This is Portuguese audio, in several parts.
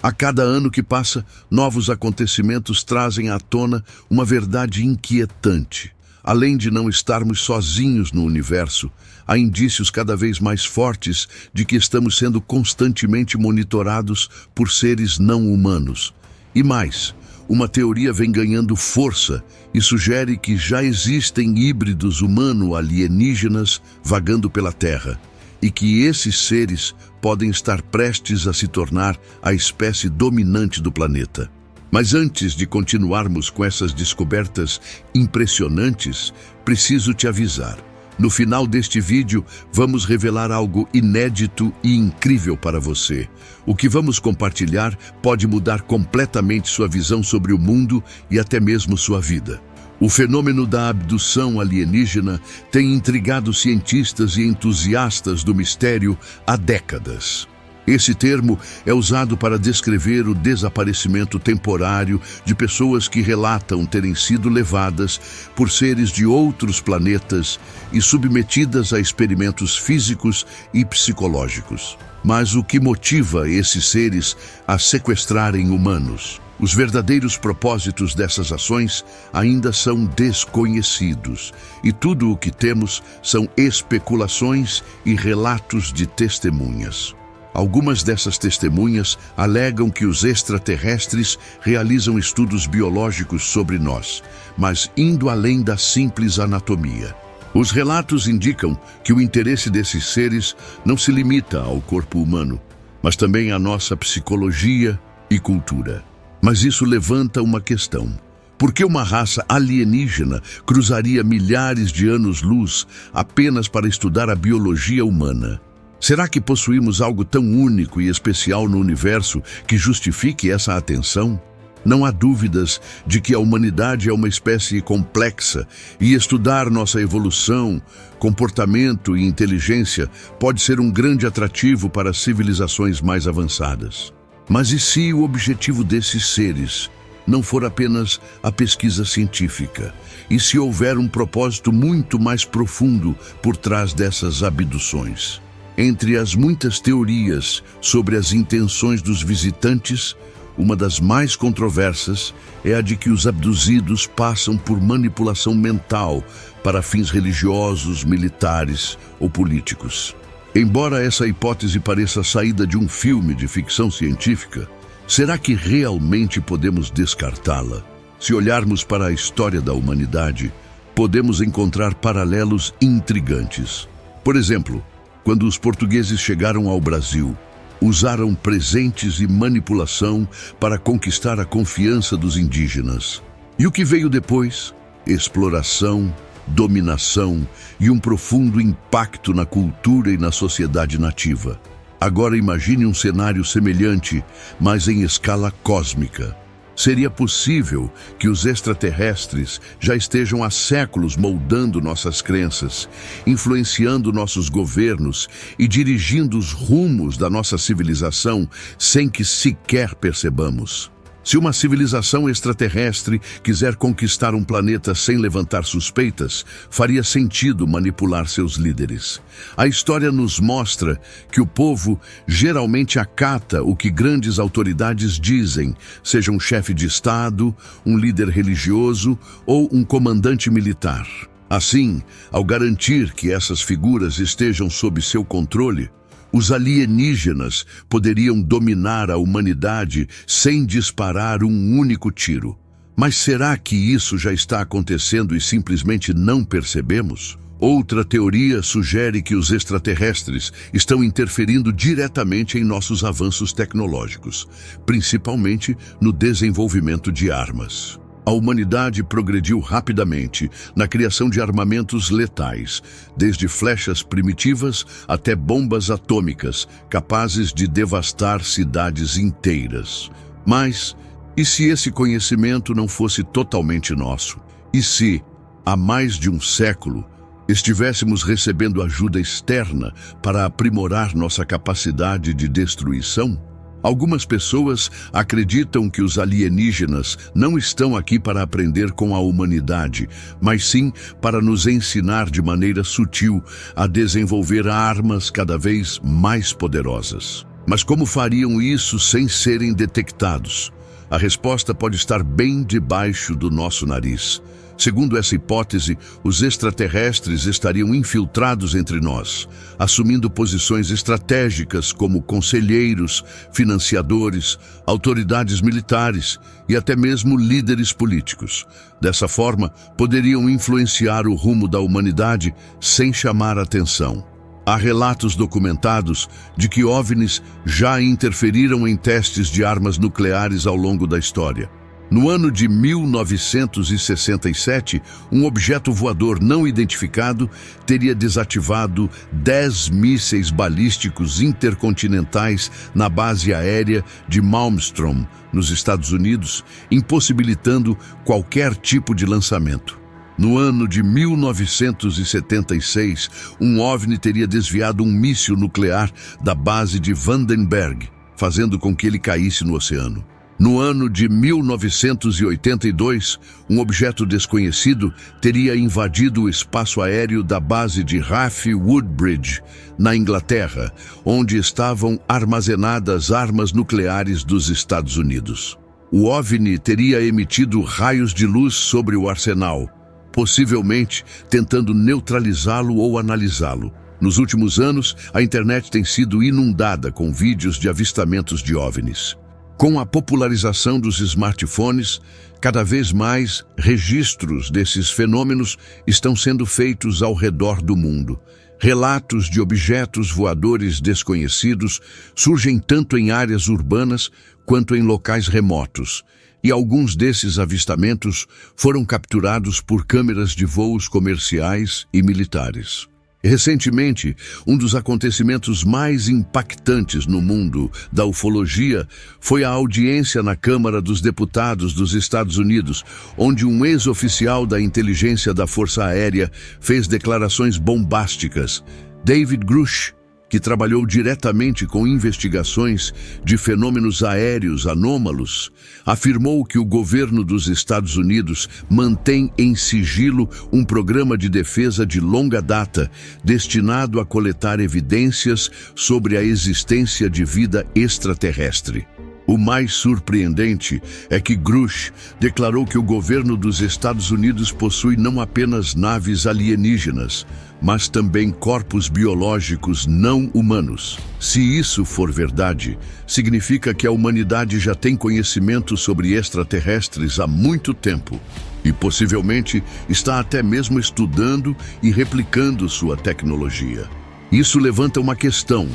A cada ano que passa, novos acontecimentos trazem à tona uma verdade inquietante. Além de não estarmos sozinhos no universo, há indícios cada vez mais fortes de que estamos sendo constantemente monitorados por seres não humanos. E mais, uma teoria vem ganhando força e sugere que já existem híbridos humano-alienígenas vagando pela Terra, e que esses seres podem estar prestes a se tornar a espécie dominante do planeta. Mas antes de continuarmos com essas descobertas impressionantes, preciso te avisar. No final deste vídeo, vamos revelar algo inédito e incrível para você. O que vamos compartilhar pode mudar completamente sua visão sobre o mundo e até mesmo sua vida. O fenômeno da abdução alienígena tem intrigado cientistas e entusiastas do mistério há décadas. Esse termo é usado para descrever o desaparecimento temporário de pessoas que relatam terem sido levadas por seres de outros planetas e submetidas a experimentos físicos e psicológicos. Mas o que motiva esses seres a sequestrarem humanos? Os verdadeiros propósitos dessas ações ainda são desconhecidos, e tudo o que temos são especulações e relatos de testemunhas. Algumas dessas testemunhas alegam que os extraterrestres realizam estudos biológicos sobre nós, mas indo além da simples anatomia. Os relatos indicam que o interesse desses seres não se limita ao corpo humano, mas também à nossa psicologia e cultura. Mas isso levanta uma questão. Por que uma raça alienígena cruzaria milhares de anos-luz apenas para estudar a biologia humana? Será que possuímos algo tão único e especial no universo que justifique essa atenção? Não há dúvidas de que a humanidade é uma espécie complexa e estudar nossa evolução, comportamento e inteligência pode ser um grande atrativo para civilizações mais avançadas. Mas e se o objetivo desses seres não for apenas a pesquisa científica? E se houver um propósito muito mais profundo por trás dessas abduções? Entre as muitas teorias sobre as intenções dos visitantes, uma das mais controversas é a de que os abduzidos passam por manipulação mental para fins religiosos, militares ou políticos. Embora essa hipótese pareça saída de um filme de ficção científica, será que realmente podemos descartá-la? Se olharmos para a história da humanidade, podemos encontrar paralelos intrigantes. Por exemplo, quando os portugueses chegaram ao Brasil, usaram presentes e manipulação para conquistar a confiança dos indígenas. E o que veio depois? Exploração, dominação e um profundo impacto na cultura e na sociedade nativa. Agora imagine um cenário semelhante, mas em escala cósmica. Seria possível que os extraterrestres já estejam há séculos moldando nossas crenças, influenciando nossos governos e dirigindo os rumos da nossa civilização sem que sequer percebamos. Se uma civilização extraterrestre quiser conquistar um planeta sem levantar suspeitas, faria sentido manipular seus líderes. A história nos mostra que o povo geralmente acata o que grandes autoridades dizem, seja um chefe de Estado, um líder religioso ou um comandante militar. Assim, ao garantir que essas figuras estejam sob seu controle, os alienígenas poderiam dominar a humanidade sem disparar um único tiro. Mas será que isso já está acontecendo e simplesmente não percebemos? Outra teoria sugere que os extraterrestres estão interferindo diretamente em nossos avanços tecnológicos, principalmente no desenvolvimento de armas. A humanidade progrediu rapidamente na criação de armamentos letais, desde flechas primitivas até bombas atômicas, capazes de devastar cidades inteiras. Mas, e se esse conhecimento não fosse totalmente nosso? E se, há mais de um século, estivéssemos recebendo ajuda externa para aprimorar nossa capacidade de destruição? Algumas pessoas acreditam que os alienígenas não estão aqui para aprender com a humanidade, mas sim para nos ensinar de maneira sutil a desenvolver armas cada vez mais poderosas. Mas como fariam isso sem serem detectados? A resposta pode estar bem debaixo do nosso nariz. Segundo essa hipótese, os extraterrestres estariam infiltrados entre nós, assumindo posições estratégicas como conselheiros, financiadores, autoridades militares e até mesmo líderes políticos. Dessa forma, poderiam influenciar o rumo da humanidade sem chamar atenção. Há relatos documentados de que OVNIs já interferiram em testes de armas nucleares ao longo da história. No ano de 1967, um objeto voador não identificado teria desativado 10 mísseis balísticos intercontinentais na base aérea de Malmstrom, nos Estados Unidos, impossibilitando qualquer tipo de lançamento. No ano de 1976, um OVNI teria desviado um míssil nuclear da base de Vandenberg, fazendo com que ele caísse no oceano. No ano de 1982, um objeto desconhecido teria invadido o espaço aéreo da base de RAF Woodbridge, na Inglaterra, onde estavam armazenadas armas nucleares dos Estados Unidos. O OVNI teria emitido raios de luz sobre o arsenal, possivelmente tentando neutralizá-lo ou analisá-lo. Nos últimos anos, a internet tem sido inundada com vídeos de avistamentos de OVNIs. Com a popularização dos smartphones, cada vez mais registros desses fenômenos estão sendo feitos ao redor do mundo. Relatos de objetos voadores desconhecidos surgem tanto em áreas urbanas quanto em locais remotos, e alguns desses avistamentos foram capturados por câmeras de voos comerciais e militares. Recentemente, um dos acontecimentos mais impactantes no mundo da ufologia foi a audiência na Câmara dos Deputados dos Estados Unidos, onde um ex-oficial da inteligência da Força Aérea fez declarações bombásticas. David Grush, que trabalhou diretamente com investigações de fenômenos aéreos anômalos, afirmou que o governo dos Estados Unidos mantém em sigilo um programa de defesa de longa data destinado a coletar evidências sobre a existência de vida extraterrestre. O mais surpreendente é que Grush declarou que o governo dos Estados Unidos possui não apenas naves alienígenas, mas também corpos biológicos não humanos. Se isso for verdade, significa que a humanidade já tem conhecimento sobre extraterrestres há muito tempo e possivelmente está até mesmo estudando e replicando sua tecnologia. Isso levanta uma questão.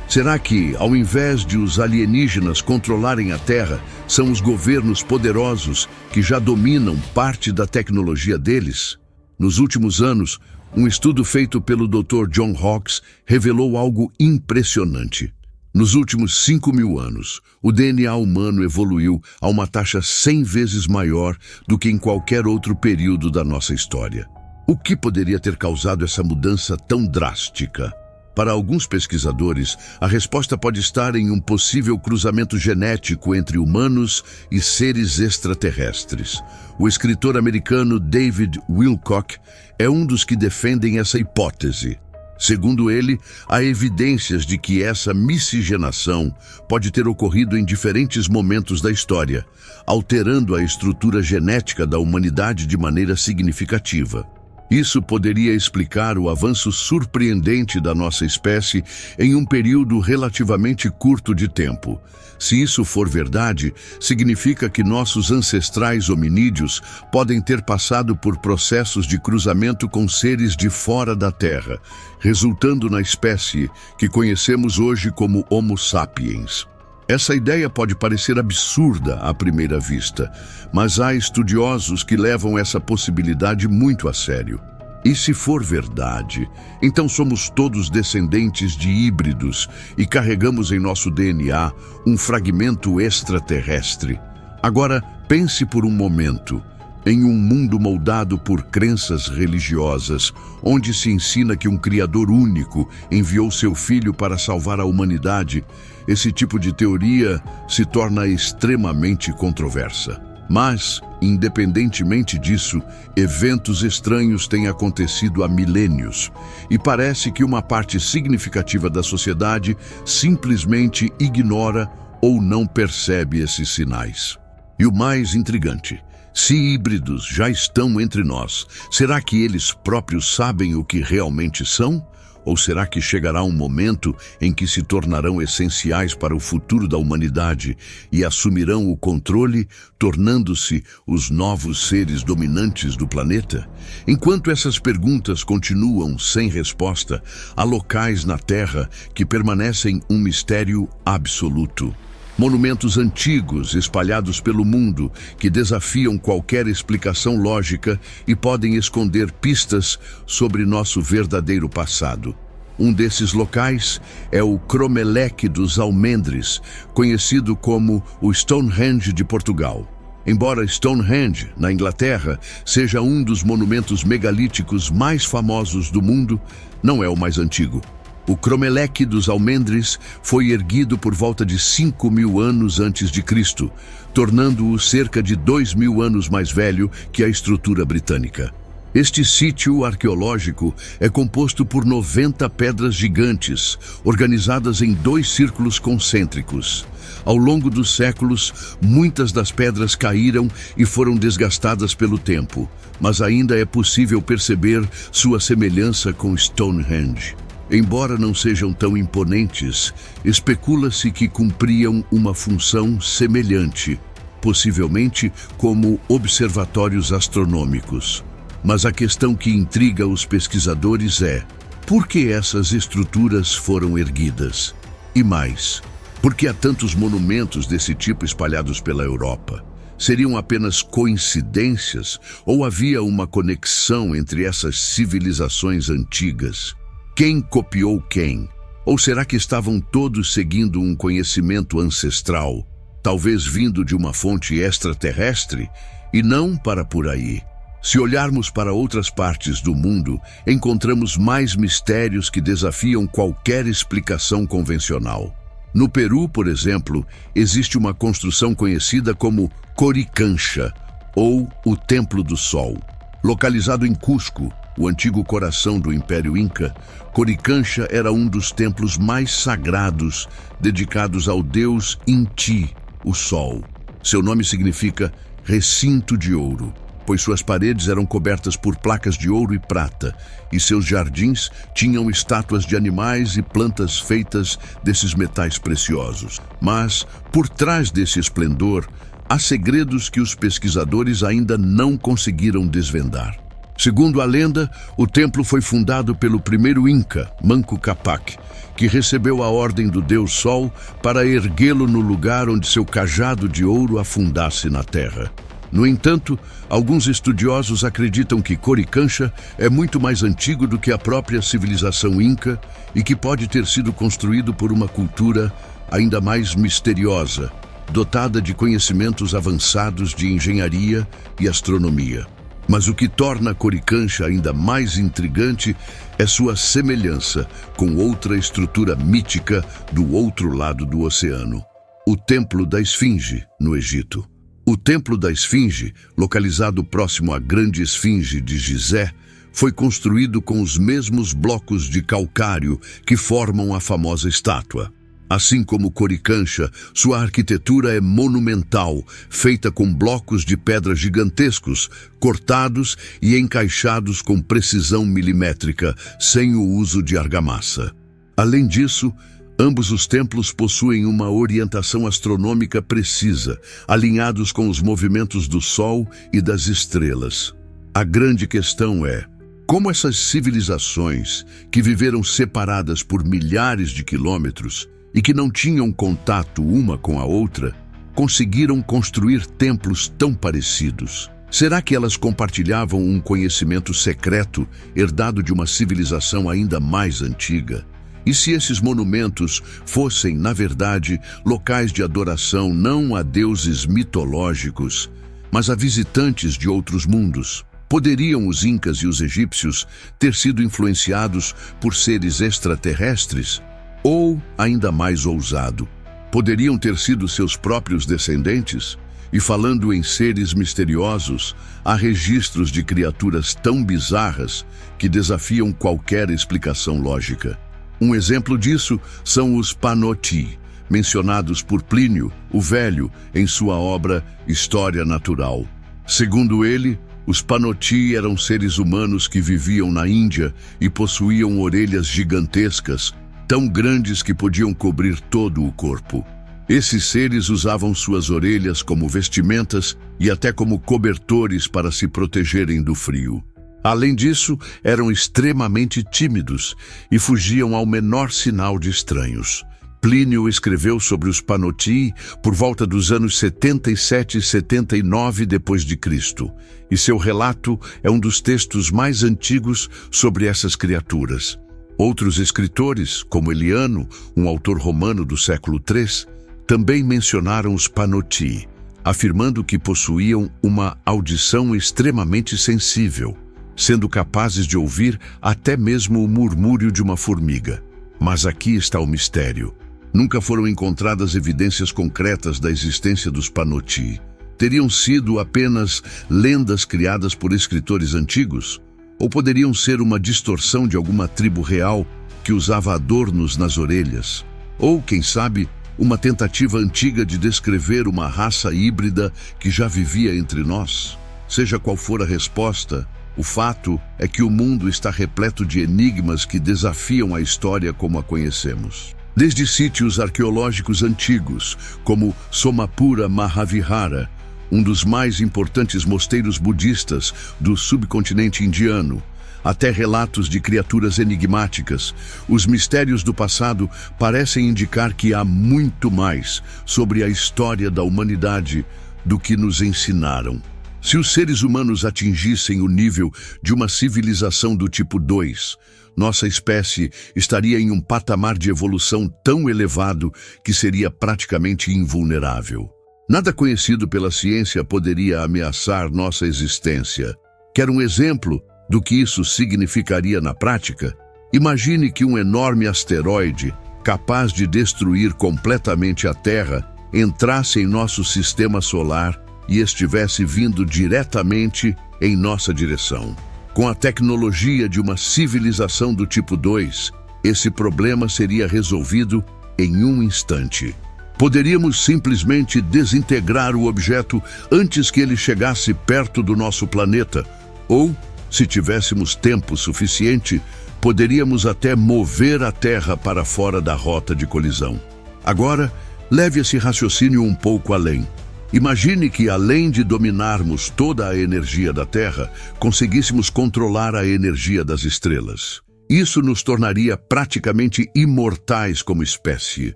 Será que, ao invés de os alienígenas controlarem a Terra, são os governos poderosos que já dominam parte da tecnologia deles? Nos últimos anos, um estudo feito pelo Dr. John Hawks revelou algo impressionante. Nos últimos 5.000 anos, o DNA humano evoluiu a uma taxa 100 vezes maior do que em qualquer outro período da nossa história. O que poderia ter causado essa mudança tão drástica? Para alguns pesquisadores, a resposta pode estar em um possível cruzamento genético entre humanos e seres extraterrestres. O escritor americano David Wilcock é um dos que defendem essa hipótese. Segundo ele, há evidências de que essa miscigenação pode ter ocorrido em diferentes momentos da história, alterando a estrutura genética da humanidade de maneira significativa. Isso poderia explicar o avanço surpreendente da nossa espécie em um período relativamente curto de tempo. Se isso for verdade, significa que nossos ancestrais hominídeos podem ter passado por processos de cruzamento com seres de fora da Terra, resultando na espécie que conhecemos hoje como Homo sapiens. Essa ideia pode parecer absurda à primeira vista, mas há estudiosos que levam essa possibilidade muito a sério. E se for verdade, então somos todos descendentes de híbridos e carregamos em nosso DNA um fragmento extraterrestre. Agora, pense por um momento. Em um mundo moldado por crenças religiosas, onde se ensina que um Criador único enviou seu Filho para salvar a humanidade, esse tipo de teoria se torna extremamente controversa. Mas, independentemente disso, eventos estranhos têm acontecido há milênios, e parece que uma parte significativa da sociedade simplesmente ignora ou não percebe esses sinais. E o mais intrigante, se híbridos já estão entre nós, será que eles próprios sabem o que realmente são? Ou será que chegará um momento em que se tornarão essenciais para o futuro da humanidade e assumirão o controle, tornando-se os novos seres dominantes do planeta? Enquanto essas perguntas continuam sem resposta, há locais na Terra que permanecem um mistério absoluto. Monumentos antigos espalhados pelo mundo que desafiam qualquer explicação lógica e podem esconder pistas sobre nosso verdadeiro passado. Um desses locais é o Cromeleque dos Almendres, conhecido como o Stonehenge de Portugal. Embora Stonehenge, na Inglaterra, seja um dos monumentos megalíticos mais famosos do mundo, não é o mais antigo. O Cromeleque dos Almendres foi erguido por volta de 5.000 anos antes de Cristo, tornando-o cerca de 2.000 anos mais velho que a estrutura britânica. Este sítio arqueológico é composto por 90 pedras gigantes, organizadas em 2 círculos concêntricos. Ao longo dos séculos, muitas das pedras caíram e foram desgastadas pelo tempo, mas ainda é possível perceber sua semelhança com Stonehenge. Embora não sejam tão imponentes, especula-se que cumpriam uma função semelhante, possivelmente como observatórios astronômicos. Mas a questão que intriga os pesquisadores é: por que essas estruturas foram erguidas? E mais, por que há tantos monumentos desse tipo espalhados pela Europa? Seriam apenas coincidências ou havia uma conexão entre essas civilizações antigas? Quem copiou quem? Ou será que estavam todos seguindo um conhecimento ancestral, talvez vindo de uma fonte extraterrestre, e não para por aí? Se olharmos para outras partes do mundo, encontramos mais mistérios que desafiam qualquer explicação convencional. No Peru, por exemplo, existe uma construção conhecida como Coricancha, ou o Templo do Sol. Localizado em Cusco, o antigo coração do Império Inca, Coricancha era um dos templos mais sagrados dedicados ao deus Inti, o Sol. Seu nome significa recinto de ouro, pois suas paredes eram cobertas por placas de ouro e prata, e seus jardins tinham estátuas de animais e plantas feitas desses metais preciosos. Mas, por trás desse esplendor, há segredos que os pesquisadores ainda não conseguiram desvendar. Segundo a lenda, o templo foi fundado pelo primeiro Inca, Manco Cápac, que recebeu a ordem do Deus Sol para erguê-lo no lugar onde seu cajado de ouro afundasse na terra. No entanto, alguns estudiosos acreditam que Coricancha é muito mais antigo do que a própria civilização Inca e que pode ter sido construído por uma cultura ainda mais misteriosa, dotada de conhecimentos avançados de engenharia e astronomia. Mas o que torna Coricancha ainda mais intrigante é sua semelhança com outra estrutura mítica do outro lado do oceano, o Templo da Esfinge, no Egito. O Templo da Esfinge, localizado próximo à Grande Esfinge de Gizé, foi construído com os mesmos blocos de calcário que formam a famosa estátua. Assim como Coricancha, sua arquitetura é monumental, feita com blocos de pedra gigantescos, cortados e encaixados com precisão milimétrica, sem o uso de argamassa. Além disso, ambos os templos possuem uma orientação astronômica precisa, alinhados com os movimentos do Sol e das estrelas. A grande questão é: como essas civilizações, que viveram separadas por milhares de quilômetros e que não tinham contato uma com a outra, conseguiram construir templos tão parecidos? Será que elas compartilhavam um conhecimento secreto herdado de uma civilização ainda mais antiga? E se esses monumentos fossem, na verdade, locais de adoração não a deuses mitológicos, mas a visitantes de outros mundos? Poderiam os incas e os egípcios ter sido influenciados por seres extraterrestres? Ou, ainda mais ousado, poderiam ter sido seus próprios descendentes? E falando em seres misteriosos, há registros de criaturas tão bizarras que desafiam qualquer explicação lógica. Um exemplo disso são os Panoti, mencionados por Plínio, o Velho, em sua obra História Natural. Segundo ele, os Panoti eram seres humanos que viviam na Índia e possuíam orelhas gigantescas, tão grandes que podiam cobrir todo o corpo. Esses seres usavam suas orelhas como vestimentas e até como cobertores para se protegerem do frio. Além disso, eram extremamente tímidos e fugiam ao menor sinal de estranhos. Plínio escreveu sobre os Panoti por volta dos anos 77 e 79 d.C., e seu relato é um dos textos mais antigos sobre essas criaturas. Outros escritores, como Eliano, um autor romano do século III, também mencionaram os Panoti, afirmando que possuíam uma audição extremamente sensível, sendo capazes de ouvir até mesmo o murmúrio de uma formiga. Mas aqui está o mistério. Nunca foram encontradas evidências concretas da existência dos Panoti. Teriam sido apenas lendas criadas por escritores antigos? Ou poderiam ser uma distorção de alguma tribo real que usava adornos nas orelhas? Ou, quem sabe, uma tentativa antiga de descrever uma raça híbrida que já vivia entre nós? Seja qual for a resposta, o fato é que o mundo está repleto de enigmas que desafiam a história como a conhecemos. Desde sítios arqueológicos antigos, como Somapura Mahavihara, um dos mais importantes mosteiros budistas do subcontinente indiano, até relatos de criaturas enigmáticas, os mistérios do passado parecem indicar que há muito mais sobre a história da humanidade do que nos ensinaram. Se os seres humanos atingissem o nível de uma civilização do tipo 2, nossa espécie estaria em um patamar de evolução tão elevado que seria praticamente invulnerável. Nada conhecido pela ciência poderia ameaçar nossa existência. Quer um exemplo do que isso significaria na prática? Imagine que um enorme asteroide, capaz de destruir completamente a Terra, entrasse em nosso sistema solar e estivesse vindo diretamente em nossa direção. Com a tecnologia de uma civilização do tipo 2, esse problema seria resolvido em um instante. Poderíamos simplesmente desintegrar o objeto antes que ele chegasse perto do nosso planeta, ou, se tivéssemos tempo suficiente, poderíamos até mover a Terra para fora da rota de colisão. Agora, leve esse raciocínio um pouco além. Imagine que, além de dominarmos toda a energia da Terra, conseguíssemos controlar a energia das estrelas. Isso nos tornaria praticamente imortais como espécie.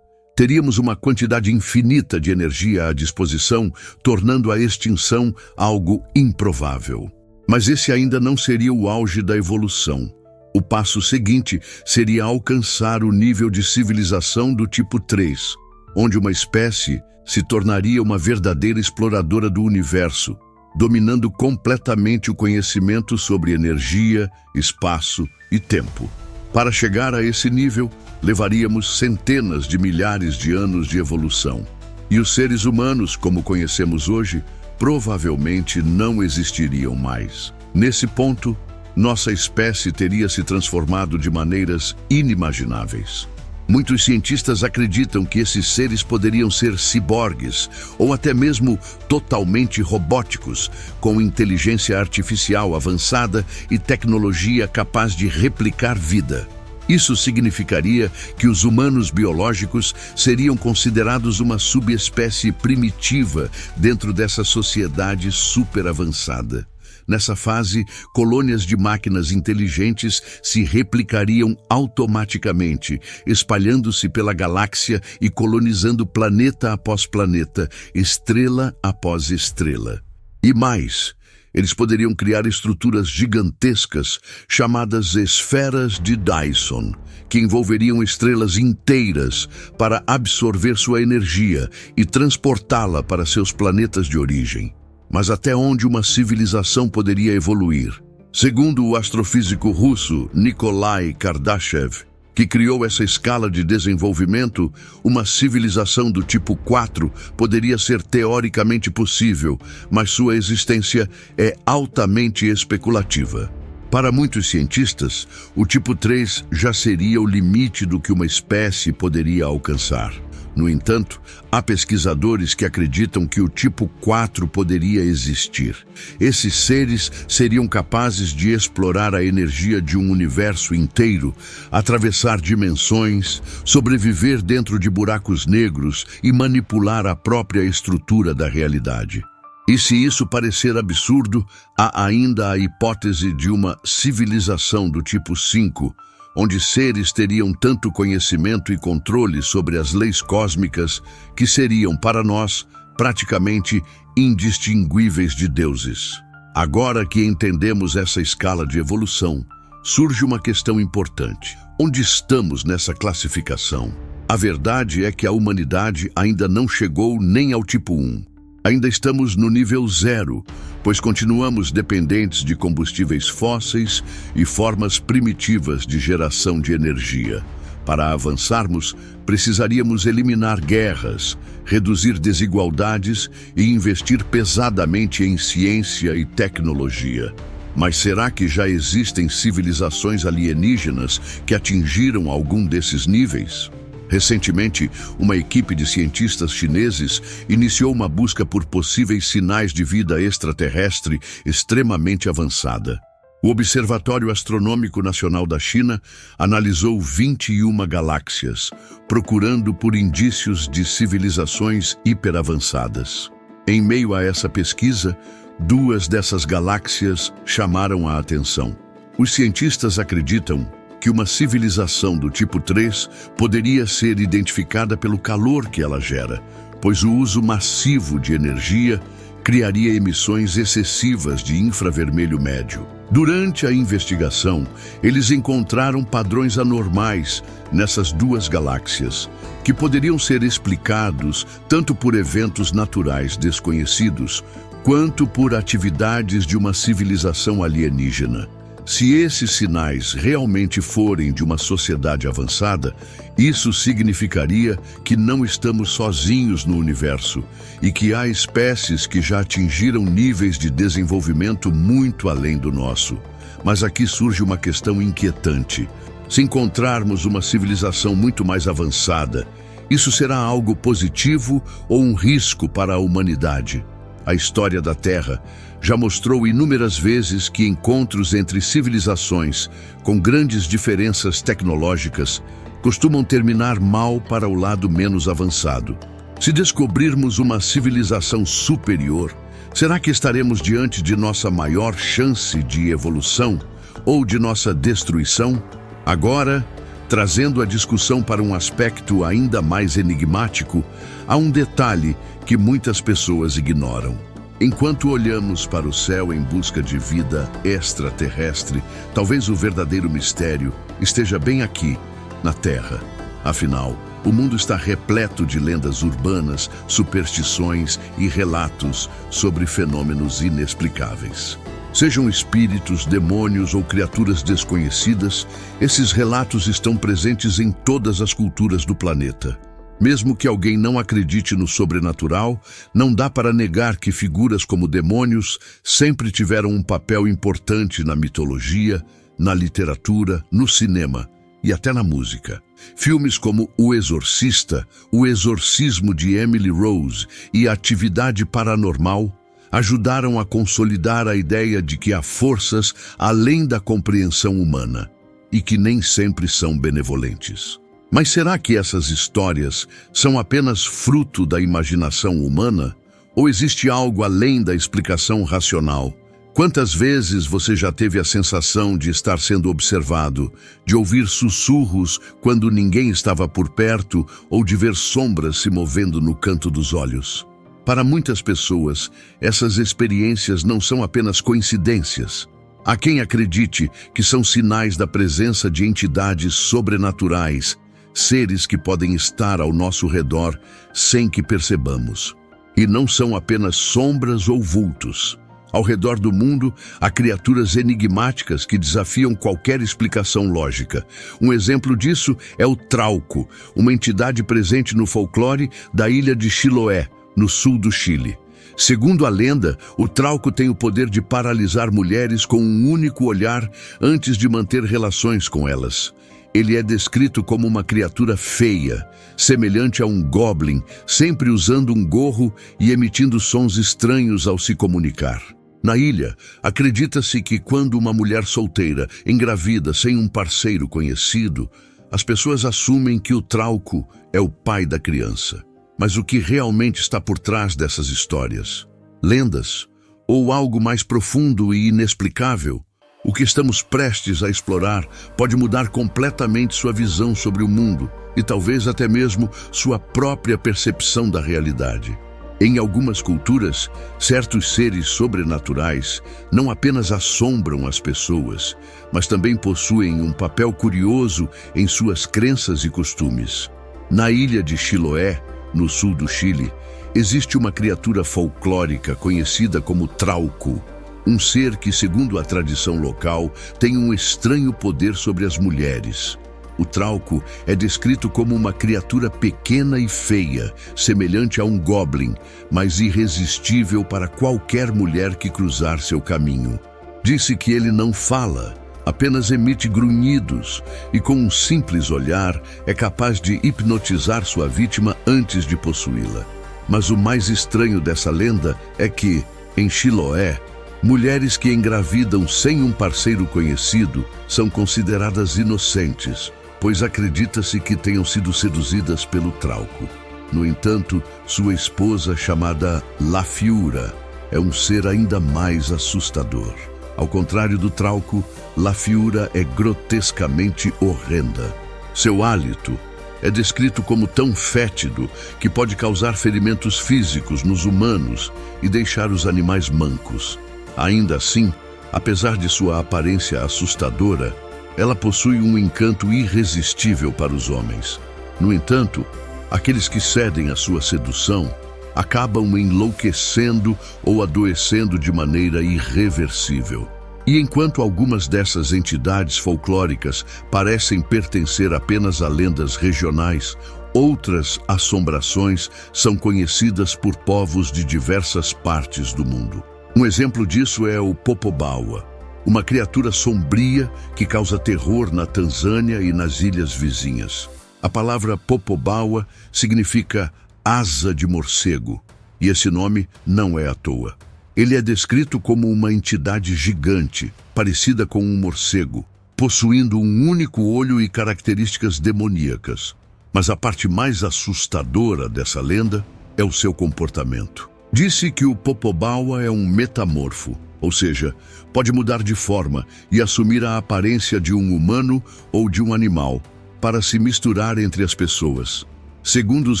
Teríamos uma quantidade infinita de energia à disposição, tornando a extinção algo improvável. Mas esse ainda não seria o auge da evolução. O passo seguinte seria alcançar o nível de civilização do tipo 3, onde uma espécie se tornaria uma verdadeira exploradora do universo, dominando completamente o conhecimento sobre energia, espaço e tempo. Para chegar a esse nível, levaríamos centenas de milhares de anos de evolução. E os seres humanos, como conhecemos hoje, provavelmente não existiriam mais. Nesse ponto, nossa espécie teria se transformado de maneiras inimagináveis. Muitos cientistas acreditam que esses seres poderiam ser ciborgues ou até mesmo totalmente robóticos, com inteligência artificial avançada e tecnologia capaz de replicar vida. Isso significaria que os humanos biológicos seriam considerados uma subespécie primitiva dentro dessa sociedade superavançada. Nessa fase, colônias de máquinas inteligentes se replicariam automaticamente, espalhando-se pela galáxia e colonizando planeta após planeta, estrela após estrela. E mais, eles poderiam criar estruturas gigantescas chamadas esferas de Dyson, que envolveriam estrelas inteiras para absorver sua energia e transportá-la para seus planetas de origem. Mas até onde uma civilização poderia evoluir? Segundo o astrofísico russo Nikolai Kardashev, que criou essa escala de desenvolvimento, uma civilização do tipo 4 poderia ser teoricamente possível, mas sua existência é altamente especulativa. Para muitos cientistas, o tipo 3 já seria o limite do que uma espécie poderia alcançar. No entanto, há pesquisadores que acreditam que o tipo 4 poderia existir. Esses seres seriam capazes de explorar a energia de um universo inteiro, atravessar dimensões, sobreviver dentro de buracos negros e manipular a própria estrutura da realidade. E se isso parecer absurdo, há ainda a hipótese de uma civilização do tipo 5, onde seres teriam tanto conhecimento e controle sobre as leis cósmicas que seriam, para nós, praticamente indistinguíveis de deuses. Agora que entendemos essa escala de evolução, surge uma questão importante. Onde estamos nessa classificação? A verdade é que a humanidade ainda não chegou nem ao tipo 1. Ainda estamos no nível 0, pois continuamos dependentes de combustíveis fósseis e formas primitivas de geração de energia. Para avançarmos, precisaríamos eliminar guerras, reduzir desigualdades e investir pesadamente em ciência e tecnologia. Mas será que já existem civilizações alienígenas que atingiram algum desses níveis? Recentemente, uma equipe de cientistas chineses iniciou uma busca por possíveis sinais de vida extraterrestre extremamente avançada. O Observatório Astronômico Nacional da China analisou 21 galáxias, procurando por indícios de civilizações hiperavançadas. Em meio a essa pesquisa, 2 dessas galáxias chamaram a atenção. Os cientistas acreditam que uma civilização do tipo 3 poderia ser identificada pelo calor que ela gera, pois o uso massivo de energia criaria emissões excessivas de infravermelho médio. Durante a investigação, eles encontraram padrões anormais nessas 2 galáxias, que poderiam ser explicados tanto por eventos naturais desconhecidos, quanto por atividades de uma civilização alienígena. Se esses sinais realmente forem de uma sociedade avançada, isso significaria que não estamos sozinhos no universo e que há espécies que já atingiram níveis de desenvolvimento muito além do nosso. Mas aqui surge uma questão inquietante. Se encontrarmos uma civilização muito mais avançada, isso será algo positivo ou um risco para a humanidade? A história da Terra já mostrou inúmeras vezes que encontros entre civilizações com grandes diferenças tecnológicas costumam terminar mal para o lado menos avançado. Se descobrirmos uma civilização superior, será que estaremos diante de nossa maior chance de evolução ou de nossa destruição? Agora, trazendo a discussão para um aspecto ainda mais enigmático, há um detalhe que muitas pessoas ignoram. Enquanto olhamos para o céu em busca de vida extraterrestre, talvez o verdadeiro mistério esteja bem aqui, na Terra. Afinal, o mundo está repleto de lendas urbanas, superstições e relatos sobre fenômenos inexplicáveis. Sejam espíritos, demônios ou criaturas desconhecidas, esses relatos estão presentes em todas as culturas do planeta. Mesmo que alguém não acredite no sobrenatural, não dá para negar que figuras como demônios sempre tiveram um papel importante na mitologia, na literatura, no cinema e até na música. Filmes como O Exorcista, O Exorcismo de Emily Rose e Atividade Paranormal ajudaram a consolidar a ideia de que há forças além da compreensão humana e que nem sempre são benevolentes. Mas será que essas histórias são apenas fruto da imaginação humana? Ou existe algo além da explicação racional? Quantas vezes você já teve a sensação de estar sendo observado, de ouvir sussurros quando ninguém estava por perto ou de ver sombras se movendo no canto dos olhos? Para muitas pessoas, essas experiências não são apenas coincidências. Há quem acredite que são sinais da presença de entidades sobrenaturais, seres que podem estar ao nosso redor sem que percebamos. E não são apenas sombras ou vultos. Ao redor do mundo, há criaturas enigmáticas que desafiam qualquer explicação lógica. Um exemplo disso é o Trauco, uma entidade presente no folclore da ilha de Chiloé, no sul do Chile. Segundo a lenda, o Trauco tem o poder de paralisar mulheres com um único olhar antes de manter relações com elas. Ele é descrito como uma criatura feia, semelhante a um goblin, sempre usando um gorro e emitindo sons estranhos ao se comunicar. Na ilha, acredita-se que quando uma mulher solteira engravida sem um parceiro conhecido, as pessoas assumem que o Trauco é o pai da criança. Mas o que realmente está por trás dessas histórias? Lendas? Ou algo mais profundo e inexplicável? O que estamos prestes a explorar pode mudar completamente sua visão sobre o mundo e talvez até mesmo sua própria percepção da realidade. Em algumas culturas, certos seres sobrenaturais não apenas assombram as pessoas, mas também possuem um papel curioso em suas crenças e costumes. Na ilha de Chiloé, no sul do Chile, existe uma criatura folclórica conhecida como Trauco, um ser que, segundo a tradição local, tem um estranho poder sobre as mulheres. O Trauco é descrito como uma criatura pequena e feia, semelhante a um goblin, mas irresistível para qualquer mulher que cruzar seu caminho. Disse que ele não fala, apenas emite grunhidos e com um simples olhar é capaz de hipnotizar sua vítima antes de possuí-la. Mas o mais estranho dessa lenda é que, em Chiloé, mulheres que engravidam sem um parceiro conhecido são consideradas inocentes, pois acredita-se que tenham sido seduzidas pelo Trauco. No entanto, sua esposa, chamada La Fiura, é um ser ainda mais assustador. Ao contrário do Trauco, La Fiura é grotescamente horrenda. Seu hálito é descrito como tão fétido que pode causar ferimentos físicos nos humanos e deixar os animais mancos. Ainda assim, apesar de sua aparência assustadora, ela possui um encanto irresistível para os homens. No entanto, aqueles que cedem à sua sedução acabam enlouquecendo ou adoecendo de maneira irreversível. E enquanto algumas dessas entidades folclóricas parecem pertencer apenas a lendas regionais, outras assombrações são conhecidas por povos de diversas partes do mundo. Um exemplo disso é o Popobawa, uma criatura sombria que causa terror na Tanzânia e nas ilhas vizinhas. A palavra Popobawa significa asa de morcego, e esse nome não é à toa. Ele é descrito como uma entidade gigante, parecida com um morcego, possuindo um único olho e características demoníacas. Mas a parte mais assustadora dessa lenda é o seu comportamento. Disse que o Popobawa é um metamorfo, ou seja, pode mudar de forma e assumir a aparência de um humano ou de um animal, para se misturar entre as pessoas. Segundo os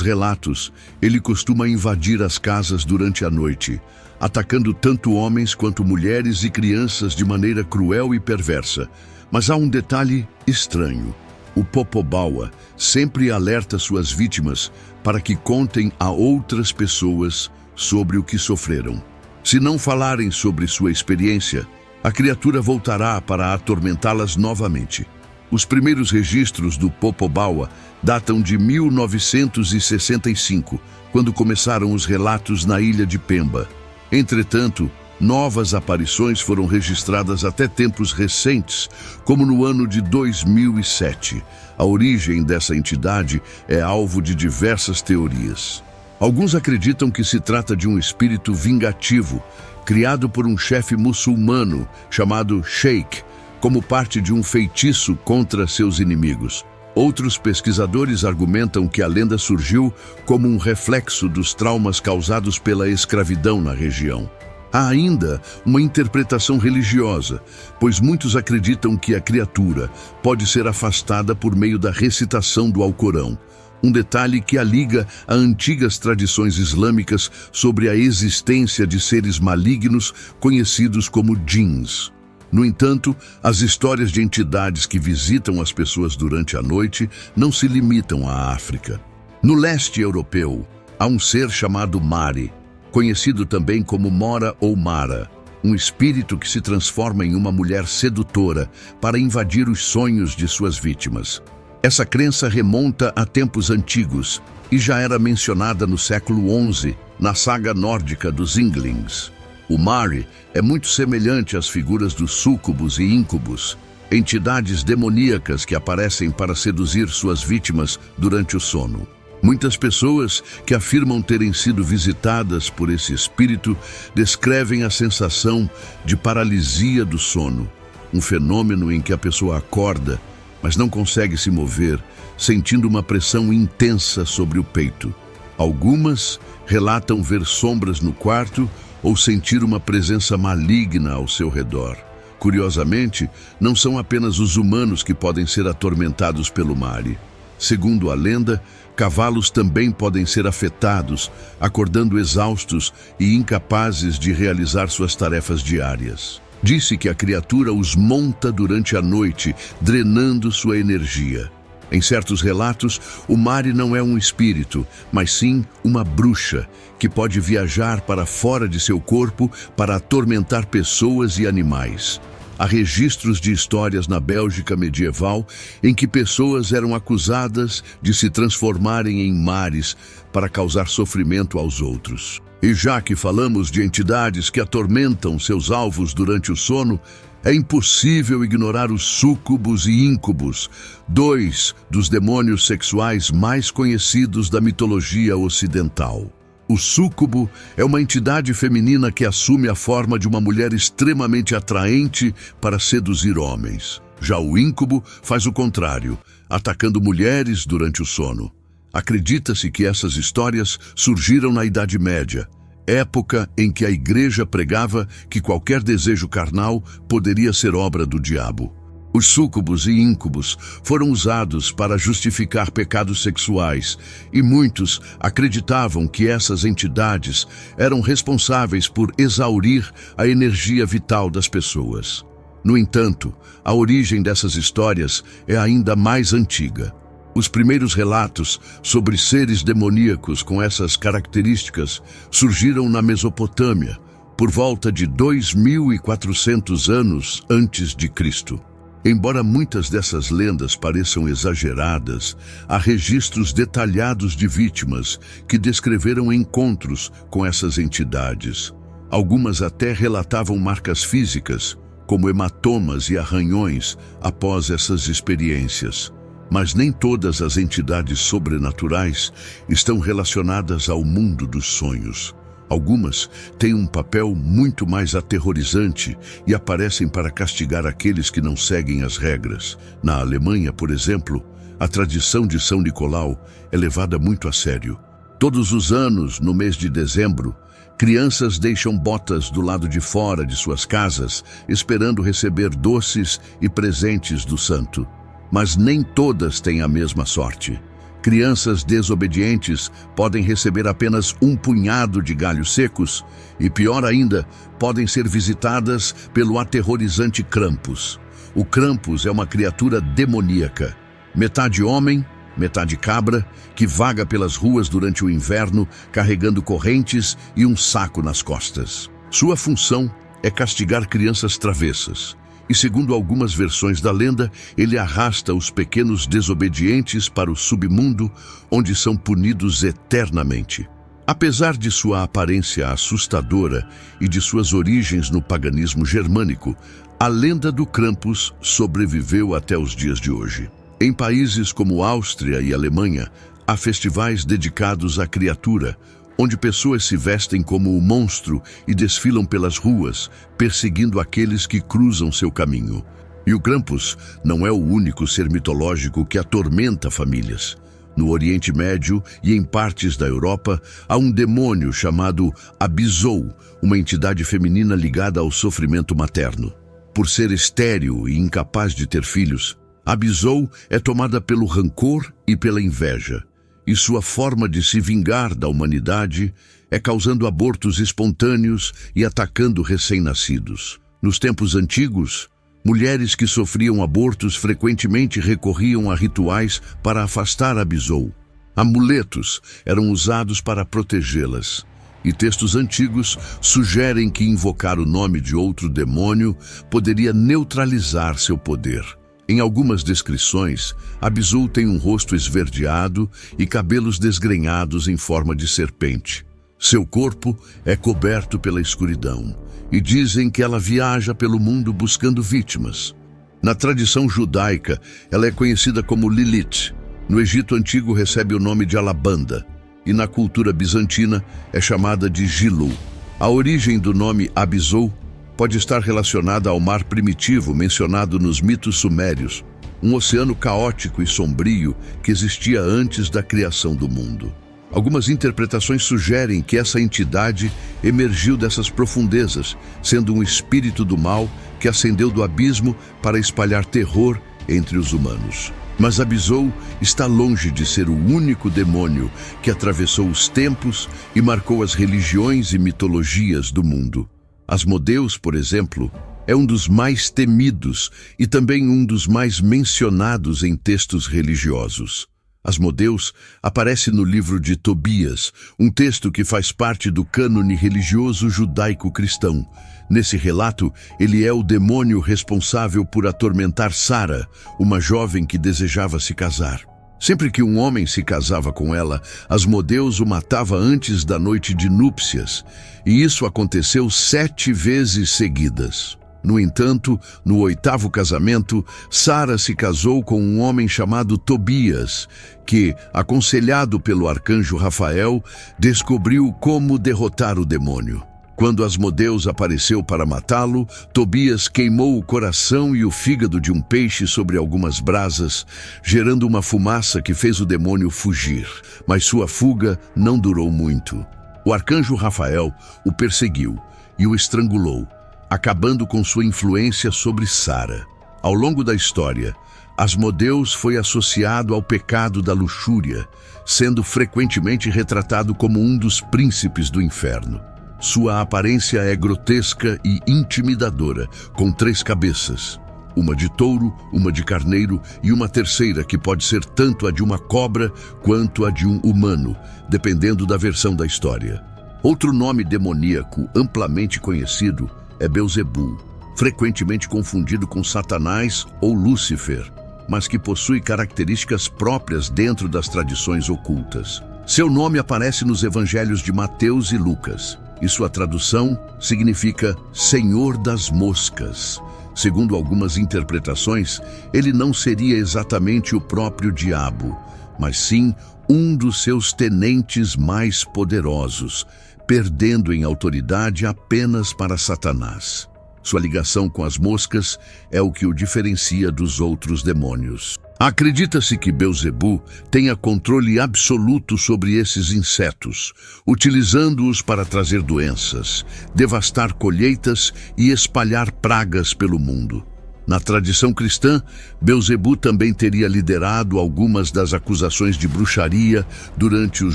relatos, ele costuma invadir as casas durante a noite, atacando tanto homens quanto mulheres e crianças de maneira cruel e perversa. Mas há um detalhe estranho. O Popobawa sempre alerta suas vítimas para que contem a outras pessoas sobre o que sofreram. Se não falarem sobre sua experiência, a criatura voltará para atormentá-las novamente. Os primeiros registros do Popobawa datam de 1965, quando começaram os relatos na ilha de Pemba. Entretanto, novas aparições foram registradas até tempos recentes, como no ano de 2007. A origem dessa entidade é alvo de diversas teorias. Alguns acreditam que se trata de um espírito vingativo, criado por um chefe muçulmano chamado Sheikh, como parte de um feitiço contra seus inimigos. Outros pesquisadores argumentam que a lenda surgiu como um reflexo dos traumas causados pela escravidão na região. Há ainda uma interpretação religiosa, pois muitos acreditam que a criatura pode ser afastada por meio da recitação do Alcorão, um detalhe que a liga a antigas tradições islâmicas sobre a existência de seres malignos conhecidos como djinns. No entanto, as histórias de entidades que visitam as pessoas durante a noite não se limitam à África. No leste europeu, há um ser chamado Mari, conhecido também como Mora ou Mara. um espírito que se transforma em uma mulher sedutora para invadir os sonhos de suas vítimas. Essa crença remonta a tempos antigos e já era mencionada no século XI, na saga nórdica dos Ynglings. O Mari é muito semelhante às figuras dos súcubos e íncubos, entidades demoníacas que aparecem para seduzir suas vítimas durante o sono. Muitas pessoas que afirmam terem sido visitadas por esse espírito descrevem a sensação de paralisia do sono, um fenômeno em que a pessoa acorda, mas não consegue se mover, sentindo uma pressão intensa sobre o peito. Algumas relatam ver sombras no quarto ou sentir uma presença maligna ao seu redor. Curiosamente, não são apenas os humanos que podem ser atormentados pelo Mari. Segundo a lenda, cavalos também podem ser afetados, acordando exaustos e incapazes de realizar suas tarefas diárias. Disse que a criatura os monta durante a noite, drenando sua energia. Em certos relatos, o Mari não é um espírito, mas sim uma bruxa, que pode viajar para fora de seu corpo para atormentar pessoas e animais. Há registros de histórias na Bélgica medieval em que pessoas eram acusadas de se transformarem em mares para causar sofrimento aos outros. E já que falamos de entidades que atormentam seus alvos durante o sono, é impossível ignorar os súcubos e íncubos, dois dos demônios sexuais mais conhecidos da mitologia ocidental. O súcubo é uma entidade feminina que assume a forma de uma mulher extremamente atraente para seduzir homens. Já o íncube faz o contrário, atacando mulheres durante o sono. Acredita-se que essas histórias surgiram na Idade Média, época em que a Igreja pregava que qualquer desejo carnal poderia ser obra do diabo. Os súcubos e íncubos foram usados para justificar pecados sexuais e muitos acreditavam que essas entidades eram responsáveis por exaurir a energia vital das pessoas. No entanto, a origem dessas histórias é ainda mais antiga. Os primeiros relatos sobre seres demoníacos com essas características surgiram na Mesopotâmia, por volta de 2400 anos antes de Cristo. Embora muitas dessas lendas pareçam exageradas, há registros detalhados de vítimas que descreveram encontros com essas entidades. Algumas até relatavam marcas físicas, como hematomas e arranhões, após essas experiências. Mas nem todas as entidades sobrenaturais estão relacionadas ao mundo dos sonhos. Algumas têm um papel muito mais aterrorizante e aparecem para castigar aqueles que não seguem as regras. Na Alemanha, por exemplo, a tradição de São Nicolau é levada muito a sério. Todos os anos, no mês de dezembro, crianças deixam botas do lado de fora de suas casas, esperando receber doces e presentes do santo. Mas nem todas têm a mesma sorte. Crianças desobedientes podem receber apenas um punhado de galhos secos e, pior ainda, podem ser visitadas pelo aterrorizante Krampus. O Krampus é uma criatura demoníaca, metade homem, metade cabra, que vaga pelas ruas durante o inverno carregando correntes e um saco nas costas. Sua função é castigar crianças travessas. E segundo algumas versões da lenda, ele arrasta os pequenos desobedientes para o submundo, onde são punidos eternamente. Apesar de sua aparência assustadora e de suas origens no paganismo germânico, a lenda do Krampus sobreviveu até os dias de hoje. Em países como Áustria e Alemanha, há festivais dedicados à criatura, onde pessoas se vestem como o monstro e desfilam pelas ruas, perseguindo aqueles que cruzam seu caminho. E o Krampus não é o único ser mitológico que atormenta famílias. No Oriente Médio e em partes da Europa, há um demônio chamado Abizou, uma entidade feminina ligada ao sofrimento materno. Por ser estéril e incapaz de ter filhos, Abizou é tomada pelo rancor e pela inveja. E sua forma de se vingar da humanidade é causando abortos espontâneos e atacando recém-nascidos. Nos tempos antigos, mulheres que sofriam abortos frequentemente recorriam a rituais para afastar Abizou. Amuletos eram usados para protegê-las. E textos antigos sugerem que invocar o nome de outro demônio poderia neutralizar seu poder. Em algumas descrições, Abizul tem um rosto esverdeado e cabelos desgrenhados em forma de serpente. Seu corpo é coberto pela escuridão, e dizem que ela viaja pelo mundo buscando vítimas. Na tradição judaica, ela é conhecida como Lilith. No Egito Antigo recebe o nome de Alabanda, e na cultura bizantina é chamada de Gilu. A origem do nome Abizul pode estar relacionada ao mar primitivo mencionado nos mitos sumérios, um oceano caótico e sombrio que existia antes da criação do mundo. Algumas interpretações sugerem que essa entidade emergiu dessas profundezas, sendo um espírito do mal que ascendeu do abismo para espalhar terror entre os humanos. Mas Abizul está longe de ser o único demônio que atravessou os tempos e marcou as religiões e mitologias do mundo. Asmodeus, por exemplo, é um dos mais temidos e também um dos mais mencionados em textos religiosos. Asmodeus aparece no livro de Tobias, um texto que faz parte do cânone religioso judaico-cristão. Nesse relato, ele é o demônio responsável por atormentar Sara, uma jovem que desejava se casar. Sempre que um homem se casava com ela, Asmodeus o matava antes da noite de núpcias, e isso aconteceu 7 vezes seguidas. No entanto, no 8º casamento, Sara se casou com um homem chamado Tobias, que, aconselhado pelo arcanjo Rafael, descobriu como derrotar o demônio. Quando Asmodeus apareceu para matá-lo, Tobias queimou o coração e o fígado de um peixe sobre algumas brasas, gerando uma fumaça que fez o demônio fugir. Mas sua fuga não durou muito. O arcanjo Rafael o perseguiu e o estrangulou, acabando com sua influência sobre Sara. Ao longo da história, Asmodeus foi associado ao pecado da luxúria, sendo frequentemente retratado como um dos príncipes do inferno. Sua aparência é grotesca e intimidadora, com 3 cabeças, uma de touro, uma de carneiro e uma terceira que pode ser tanto a de uma cobra quanto a de um humano, dependendo da versão da história. Outro nome demoníaco amplamente conhecido é Belzebu, frequentemente confundido com Satanás ou Lúcifer, mas que possui características próprias dentro das tradições ocultas. Seu nome aparece nos evangelhos de Mateus e Lucas, e sua tradução significa Senhor das Moscas. Segundo algumas interpretações, ele não seria exatamente o próprio diabo, mas sim um dos seus tenentes mais poderosos, perdendo em autoridade apenas para Satanás. Sua ligação com as moscas é o que o diferencia dos outros demônios. Acredita-se que Belzebu tenha controle absoluto sobre esses insetos, utilizando-os para trazer doenças, devastar colheitas e espalhar pragas pelo mundo. Na tradição cristã, Belzebu também teria liderado algumas das acusações de bruxaria durante os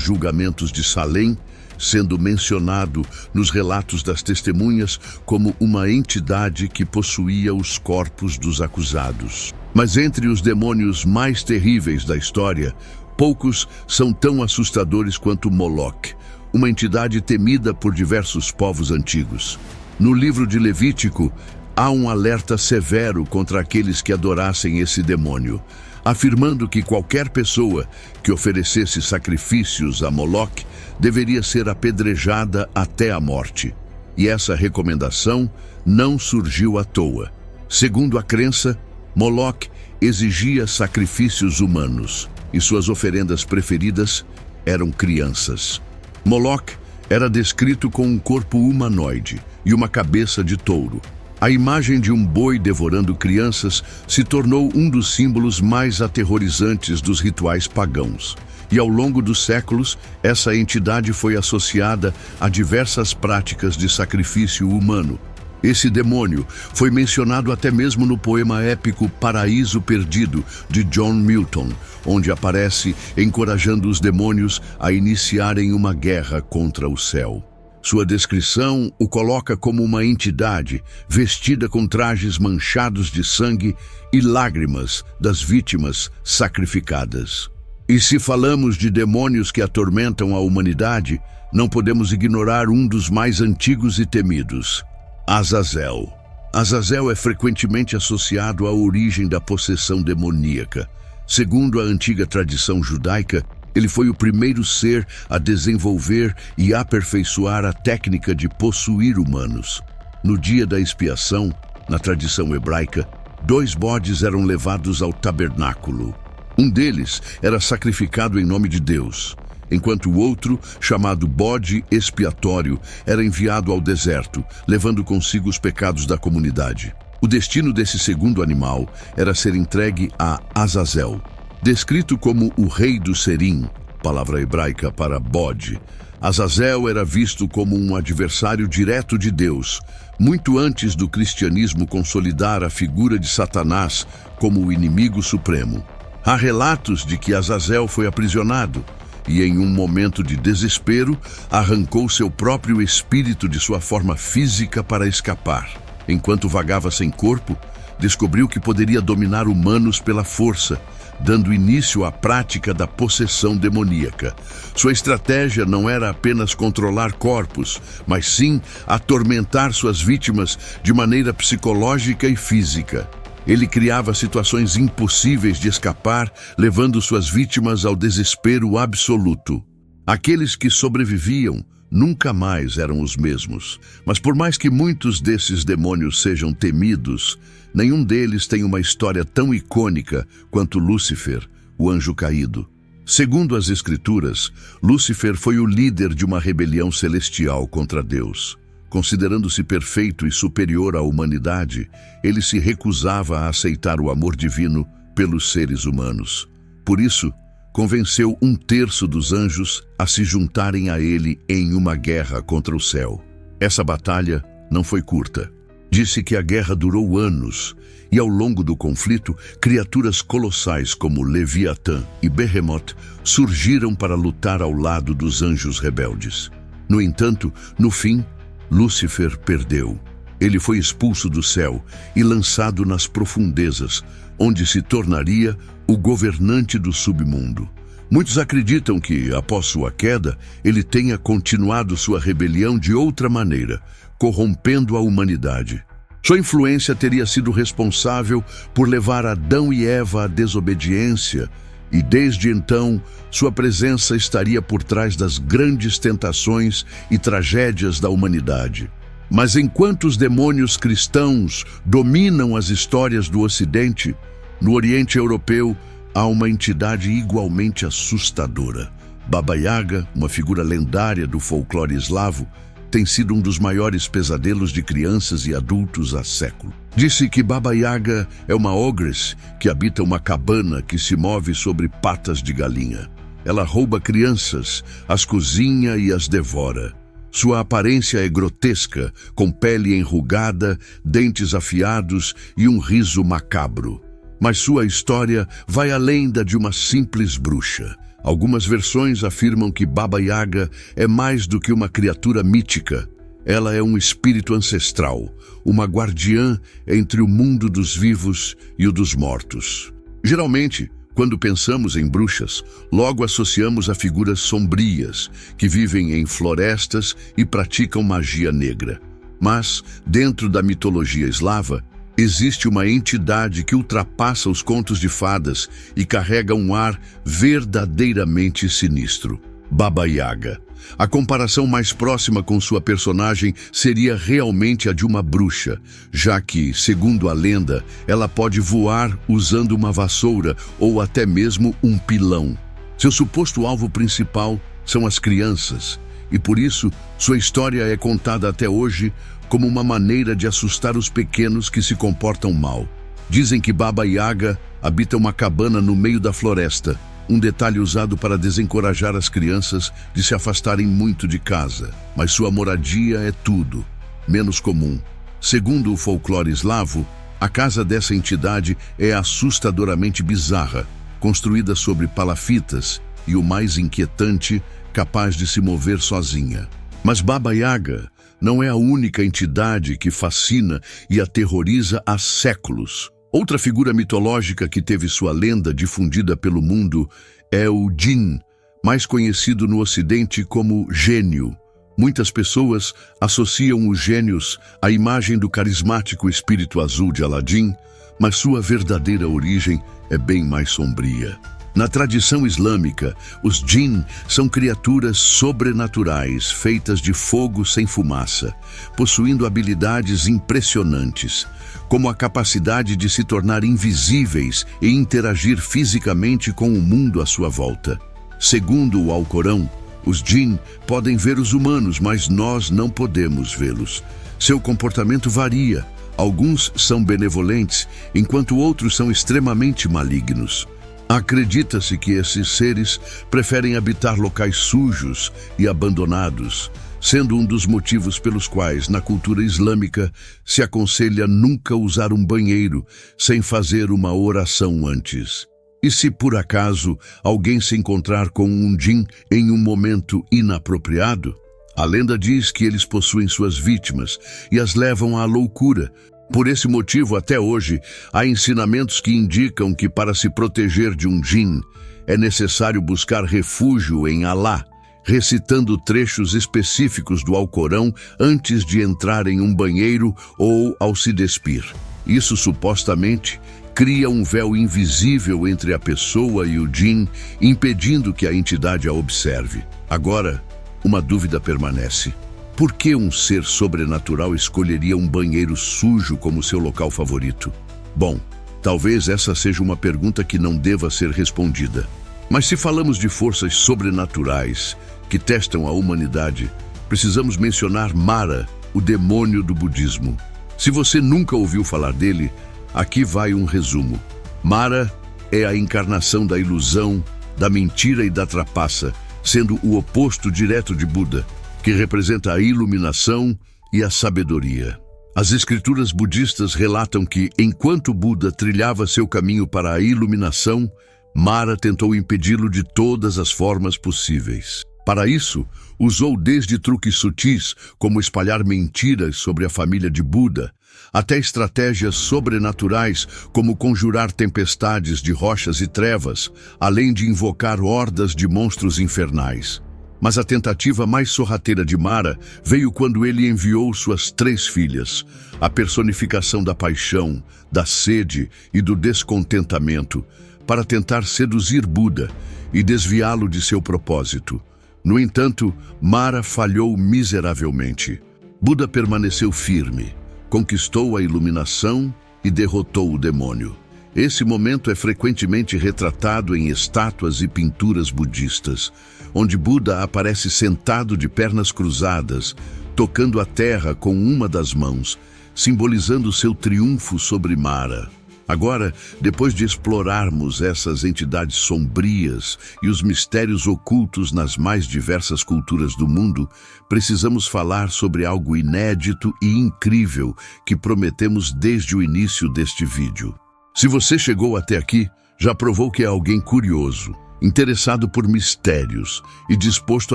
julgamentos de Salém, sendo mencionado nos relatos das testemunhas como uma entidade que possuía os corpos dos acusados. Mas entre os demônios mais terríveis da história, poucos são tão assustadores quanto Moloch, uma entidade temida por diversos povos antigos. No livro de Levítico, há um alerta severo contra aqueles que adorassem esse demônio, afirmando que qualquer pessoa que oferecesse sacrifícios a Moloch deveria ser apedrejada até a morte. E essa recomendação não surgiu à toa. Segundo a crença, Moloch exigia sacrifícios humanos, e suas oferendas preferidas eram crianças. Moloch era descrito com um corpo humanoide e uma cabeça de touro. A imagem de um boi devorando crianças se tornou um dos símbolos mais aterrorizantes dos rituais pagãos. E ao longo dos séculos, essa entidade foi associada a diversas práticas de sacrifício humano. Esse demônio foi mencionado até mesmo no poema épico Paraíso Perdido, de John Milton, onde aparece encorajando os demônios a iniciarem uma guerra contra o céu. Sua descrição o coloca como uma entidade vestida com trajes manchados de sangue e lágrimas das vítimas sacrificadas. E se falamos de demônios que atormentam a humanidade, não podemos ignorar um dos mais antigos e temidos, Azazel. Azazel é frequentemente associado à origem da possessão demoníaca. Segundo a antiga tradição judaica, ele foi o primeiro ser a desenvolver e aperfeiçoar a técnica de possuir humanos. No dia da expiação, na tradição hebraica, 2 bodes eram levados ao tabernáculo. Um deles era sacrificado em nome de Deus, enquanto o outro, chamado bode expiatório, era enviado ao deserto, levando consigo os pecados da comunidade. O destino desse segundo animal era ser entregue a Azazel. Descrito como o rei do serim, palavra hebraica para bode, Azazel era visto como um adversário direto de Deus, muito antes do cristianismo consolidar a figura de Satanás como o inimigo supremo. Há relatos de que Azazel foi aprisionado e, em um momento de desespero, arrancou seu próprio espírito de sua forma física para escapar. Enquanto vagava sem corpo, descobriu que poderia dominar humanos pela força, dando início à prática da possessão demoníaca. Sua estratégia não era apenas controlar corpos, mas sim atormentar suas vítimas de maneira psicológica e física. Ele criava situações impossíveis de escapar, levando suas vítimas ao desespero absoluto. Aqueles que sobreviviam nunca mais eram os mesmos. Mas por mais que muitos desses demônios sejam temidos, nenhum deles tem uma história tão icônica quanto Lúcifer, o anjo caído. Segundo as Escrituras, Lúcifer foi o líder de uma rebelião celestial contra Deus. Considerando-se perfeito e superior à humanidade, ele se recusava a aceitar o amor divino pelos seres humanos. Por isso, convenceu 1/3 dos anjos a se juntarem a ele em uma guerra contra o céu. Essa batalha não foi curta. Disse que a guerra durou anos, e ao longo do conflito, criaturas colossais como Leviatã e Behemoth surgiram para lutar ao lado dos anjos rebeldes. No entanto, no fim, Lúcifer perdeu. Ele foi expulso do céu e lançado nas profundezas, onde se tornaria o governante do submundo. Muitos acreditam que, após sua queda, ele tenha continuado sua rebelião de outra maneira, corrompendo a humanidade. Sua influência teria sido responsável por levar Adão e Eva à desobediência, e desde então, sua presença estaria por trás das grandes tentações e tragédias da humanidade. Mas enquanto os demônios cristãos dominam as histórias do Ocidente, no Oriente Europeu há uma entidade igualmente assustadora. Baba Yaga, uma figura lendária do folclore eslavo, tem sido um dos maiores pesadelos de crianças e adultos há séculos. Disse que Baba Yaga é uma ogress que habita uma cabana que se move sobre patas de galinha. Ela rouba crianças, as cozinha e as devora. Sua aparência é grotesca, com pele enrugada, dentes afiados e um riso macabro. Mas sua história vai além da de uma simples bruxa. Algumas versões afirmam que Baba Yaga é mais do que uma criatura mítica. Ela é um espírito ancestral, uma guardiã entre o mundo dos vivos e o dos mortos. Geralmente, quando pensamos em bruxas, logo associamos a figuras sombrias, que vivem em florestas e praticam magia negra. Mas, dentro da mitologia eslava, existe uma entidade que ultrapassa os contos de fadas e carrega um ar verdadeiramente sinistro: Baba Yaga. A comparação mais próxima com sua personagem seria realmente a de uma bruxa, já que, segundo a lenda, ela pode voar usando uma vassoura ou até mesmo um pilão. Seu suposto alvo principal são as crianças, e por isso sua história é contada até hoje como uma maneira de assustar os pequenos que se comportam mal. Dizem que Baba Yaga habita uma cabana no meio da floresta, um detalhe usado para desencorajar as crianças de se afastarem muito de casa. Mas sua moradia é tudo menos comum. Segundo o folclore eslavo, a casa dessa entidade é assustadoramente bizarra, construída sobre palafitas e, o mais inquietante, capaz de se mover sozinha. Mas Baba Yaga não é a única entidade que fascina e aterroriza há séculos. Outra figura mitológica que teve sua lenda difundida pelo mundo é o Jinn, mais conhecido no Ocidente como gênio. Muitas pessoas associam os gênios à imagem do carismático espírito azul de Aladim, mas sua verdadeira origem é bem mais sombria. Na tradição islâmica, os djinn são criaturas sobrenaturais feitas de fogo sem fumaça, possuindo habilidades impressionantes, como a capacidade de se tornar invisíveis e interagir fisicamente com o mundo à sua volta. Segundo o Alcorão, os djinn podem ver os humanos, mas nós não podemos vê-los. Seu comportamento varia. Alguns são benevolentes, enquanto outros são extremamente malignos. Acredita-se que esses seres preferem habitar locais sujos e abandonados, sendo um dos motivos pelos quais, na cultura islâmica, se aconselha nunca usar um banheiro sem fazer uma oração antes. E se por acaso alguém se encontrar com um djinn em um momento inapropriado, a lenda diz que eles possuem suas vítimas e as levam à loucura. Por esse motivo, até hoje, há ensinamentos que indicam que para se proteger de um djinn é necessário buscar refúgio em Alá, recitando trechos específicos do Alcorão antes de entrar em um banheiro ou ao se despir. Isso supostamente cria um véu invisível entre a pessoa e o djinn, impedindo que a entidade a observe. Agora, uma dúvida permanece. Por que um ser sobrenatural escolheria um banheiro sujo como seu local favorito? Bom, talvez essa seja uma pergunta que não deva ser respondida. Mas se falamos de forças sobrenaturais que testam a humanidade, precisamos mencionar Mara, o demônio do budismo. Se você nunca ouviu falar dele, aqui vai um resumo. Mara é a encarnação da ilusão, da mentira e da trapaça, sendo o oposto direto de Buda, que representa a iluminação e a sabedoria. As escrituras budistas relatam que, enquanto Buda trilhava seu caminho para a iluminação, Mara tentou impedi-lo de todas as formas possíveis. Para isso, usou desde truques sutis, como espalhar mentiras sobre a família de Buda, até estratégias sobrenaturais, como conjurar tempestades de rochas e trevas, além de invocar hordas de monstros infernais. Mas a tentativa mais sorrateira de Mara veio quando ele enviou suas 3 filhas, a personificação da paixão, da sede e do descontentamento, para tentar seduzir Buda e desviá-lo de seu propósito. No entanto, Mara falhou miseravelmente. Buda permaneceu firme, conquistou a iluminação e derrotou o demônio. Esse momento é frequentemente retratado em estátuas e pinturas budistas, onde Buda aparece sentado de pernas cruzadas, tocando a terra com uma das mãos, simbolizando seu triunfo sobre Mara. Agora, depois de explorarmos essas entidades sombrias e os mistérios ocultos nas mais diversas culturas do mundo, precisamos falar sobre algo inédito e incrível que prometemos desde o início deste vídeo. Se você chegou até aqui, já provou que é alguém curioso, interessado por mistérios e disposto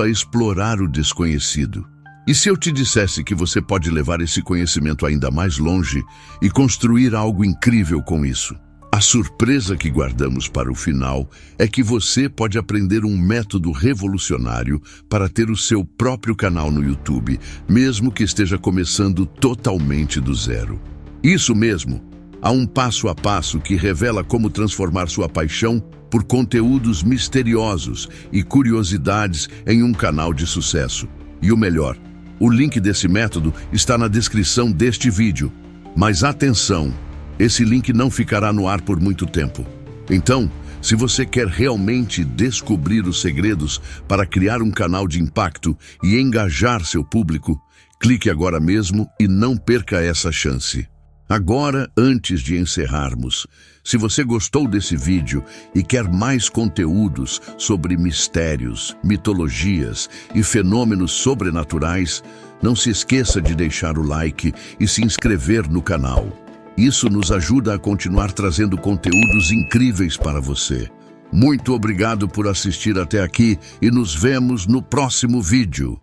a explorar o desconhecido. E se eu te dissesse que você pode levar esse conhecimento ainda mais longe e construir algo incrível com isso? A surpresa que guardamos para o final é que você pode aprender um método revolucionário para ter o seu próprio canal no YouTube, mesmo que esteja começando totalmente do zero. Isso mesmo! Há um passo a passo que revela como transformar sua paixão por conteúdos misteriosos e curiosidades em um canal de sucesso. E o melhor, o link desse método está na descrição deste vídeo. Mas atenção, esse link não ficará no ar por muito tempo. Então, se você quer realmente descobrir os segredos para criar um canal de impacto e engajar seu público, clique agora mesmo e não perca essa chance. Agora, antes de encerrarmos, se você gostou desse vídeo e quer mais conteúdos sobre mistérios, mitologias e fenômenos sobrenaturais, não se esqueça de deixar o like e se inscrever no canal. Isso nos ajuda a continuar trazendo conteúdos incríveis para você. Muito obrigado por assistir até aqui e nos vemos no próximo vídeo.